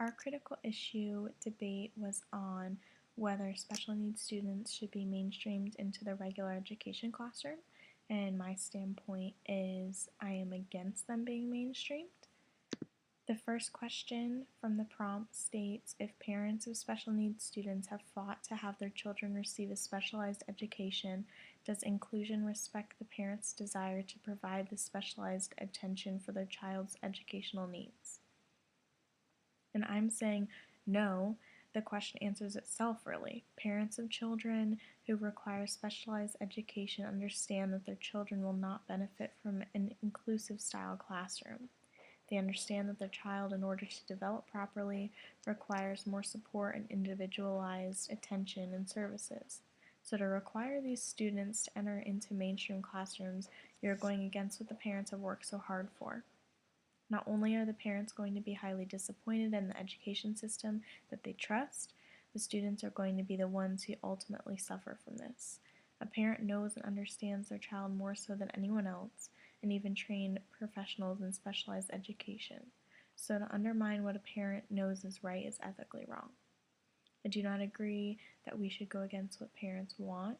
Our critical issue debate was on whether special needs students should be mainstreamed into the regular education classroom, and my standpoint is I am against them being mainstreamed. The first question from the prompt states, if parents of special needs students have fought to have their children receive a specialized education, does inclusion respect the parents' desire to provide the specialized attention for their child's educational needs? And I'm saying no. The question answers itself, really. Parents of children who require specialized education understand that their children will not benefit from an inclusive style classroom. They understand that their child, in order to develop properly, requires more support and individualized attention and services. So to require these students to enter into mainstream classrooms, you're going against what the parents have worked so hard for. Not only are the parents going to be highly disappointed in the education system that they trust, the students are going to be the ones who ultimately suffer from this. A parent knows and understands their child more so than anyone else, and even trained professionals in specialized education. So to undermine what a parent knows is right is ethically wrong. I do not agree that we should go against what parents want.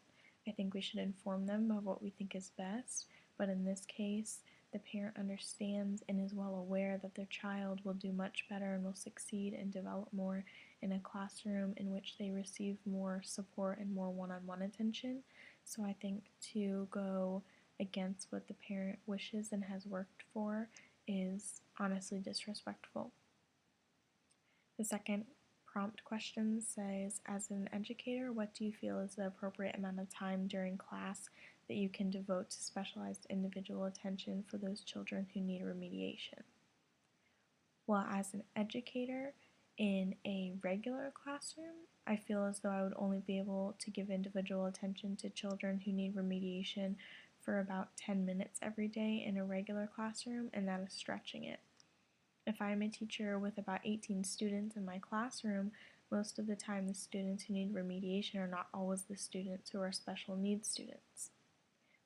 I think we should inform them of what we think is best, but in this case, the parent understands and is well aware that their child will do much better and will succeed and develop more in a classroom in which they receive more support and more one-on-one attention. So I think to go against what the parent wishes and has worked for is honestly disrespectful. The second prompt question says, as an educator, what do you feel is the appropriate amount of time during class that you can devote to specialized individual attention for those children who need remediation? Well, as an educator in a regular classroom, I feel as though I would only be able to give individual attention to children who need remediation for about 10 minutes every day in a regular classroom, and that is stretching it. If I'm a teacher with about 18 students in my classroom, most of the time the students who need remediation are not always the students who are special needs students.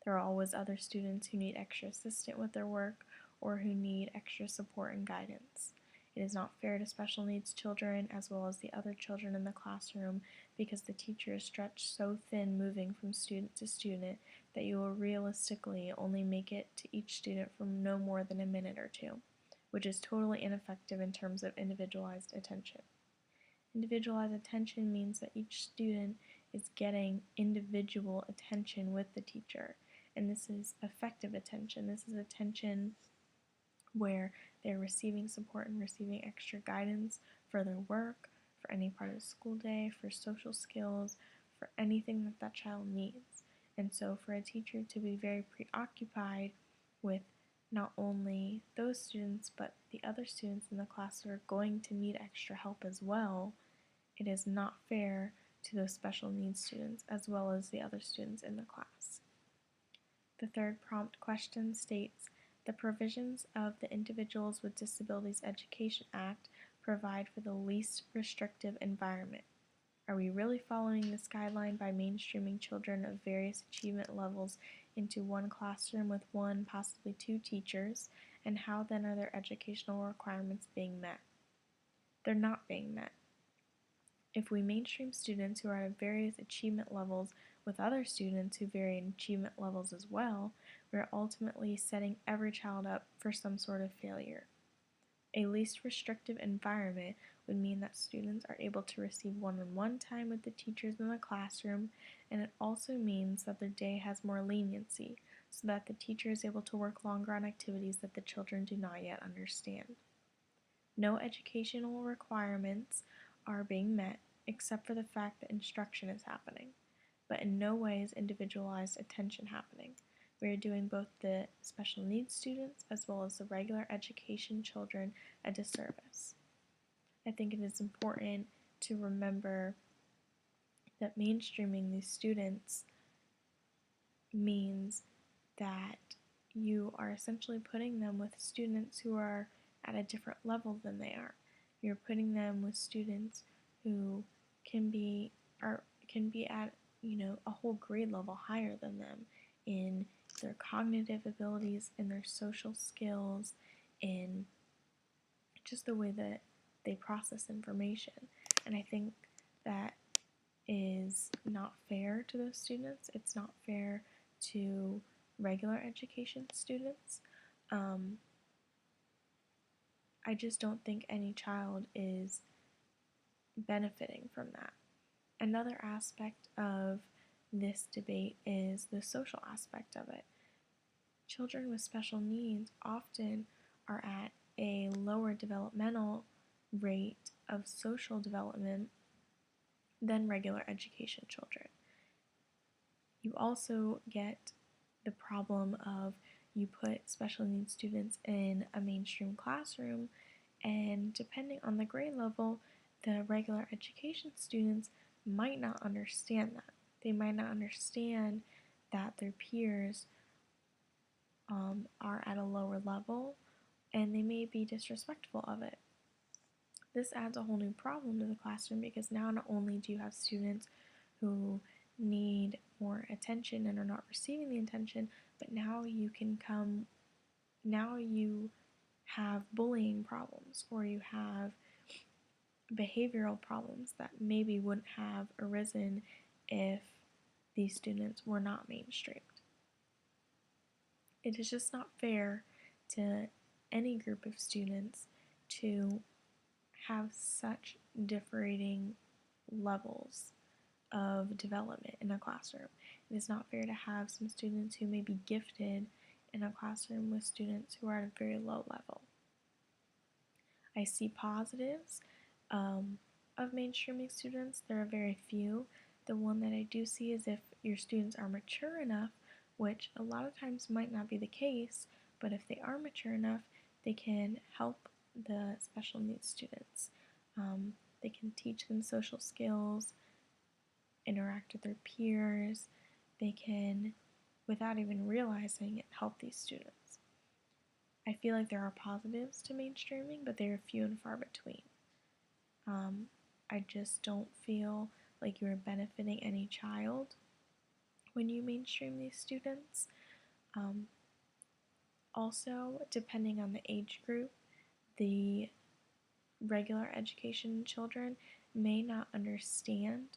There are always other students who need extra assistance with their work or who need extra support and guidance. It is not fair to special needs children as well as the other children in the classroom because the teacher is stretched so thin moving from student to student that you will realistically only make it to each student for no more than a minute or two, which is totally ineffective in terms of individualized attention. Individualized attention means that each student is getting individual attention with the teacher, and this is effective attention. This is attention where they're receiving support and receiving extra guidance for their work, for any part of the school day, for social skills, for anything that that child needs. And so for a teacher to be very preoccupied with not only those students but the other students in the class who are going to need extra help as well, it is not fair to those special needs students as well as the other students in the class. The third prompt question states, the provisions of the Individuals with Disabilities Education Act provide for the least restrictive environment. Are we really following this guideline by mainstreaming children of various achievement levels into one classroom with one, possibly two teachers, and how then are their educational requirements being met? They're not being met. If we mainstream students who are at various achievement levels with other students who vary in achievement levels as well, we're ultimately setting every child up for some sort of failure. A least restrictive environment would mean that students are able to receive one-on-one time with the teachers in the classroom, and it also means that their day has more leniency, so that the teacher is able to work longer on activities that the children do not yet understand. No educational requirements are being met except for the fact that instruction is happening, but in no way is individualized attention happening. We are doing both the special needs students as well as the regular education children a disservice. I think it is important to remember that mainstreaming these students means that you are essentially putting them with students who are at a different level than they are. You're putting them with students who can be at a whole grade level higher than them in their cognitive abilities, in their social skills, in just the way that they process information. And I think that is not fair to those students. It's not fair to regular education students. I just don't think any child is benefiting from that. Another aspect of this debate is the social aspect of it. Children with special needs often are at a lower developmental rate of social development than regular education children. You also get the problem of you put special needs students in a mainstream classroom, and depending on the grade level, the regular education students might not understand that. They might not understand that their peers are at a lower level, and they may be disrespectful of it. This adds a whole new problem to the classroom because now not only do you have students who need more attention and are not receiving the attention, but now you have bullying problems, or you have behavioral problems that maybe wouldn't have arisen if these students were not mainstreamed. It is just not fair to any group of students to have such differing levels of development in a classroom. It is not fair to have some students who may be gifted in a classroom with students who are at a very low level. I see positives of mainstreaming students. There are very few. The one that I do see is if your students are mature enough, which a lot of times might not be the case, but if they are mature enough, they can help the special needs students. They can teach them social skills, interact with their peers. They can, without even realizing it, help these students. I feel like there are positives to mainstreaming, but they are few and far between. I just don't feel like you're benefiting any child when you mainstream these students. Also, depending on the age group, the regular education children may not understand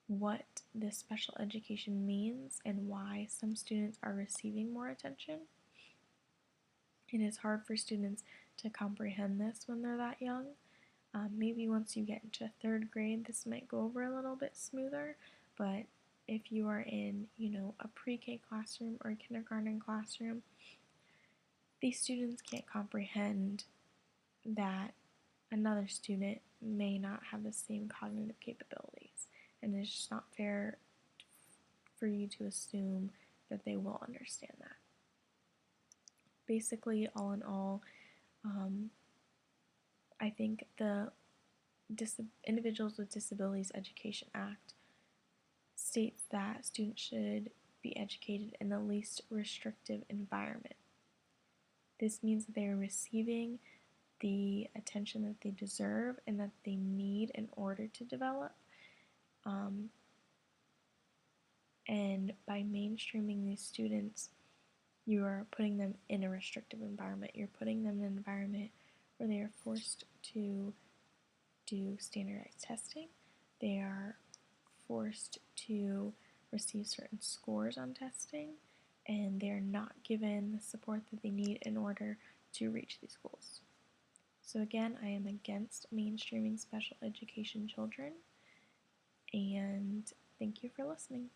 what this special education means and why some students are receiving more attention. It is hard for students to comprehend this when they're that young. Maybe once you get into third grade, this might go over a little bit smoother, but if you are in, a pre-K classroom or a kindergarten classroom, these students can't comprehend that another student may not have the same cognitive capabilities, and it's just not fair for you to assume that they will understand that. Basically, all in all, I think the Individuals with Disabilities Education Act states that students should be educated in the least restrictive environment. This means that they are receiving the attention that they deserve and that they need in order to develop. And by mainstreaming these students, you are putting them in a restrictive environment. You're putting them in an environment where they are forced to do standardized testing. They are forced to receive certain scores on testing, and they're not given the support that they need in order to reach these goals. So again, I am against mainstreaming special education children, and thank you for listening.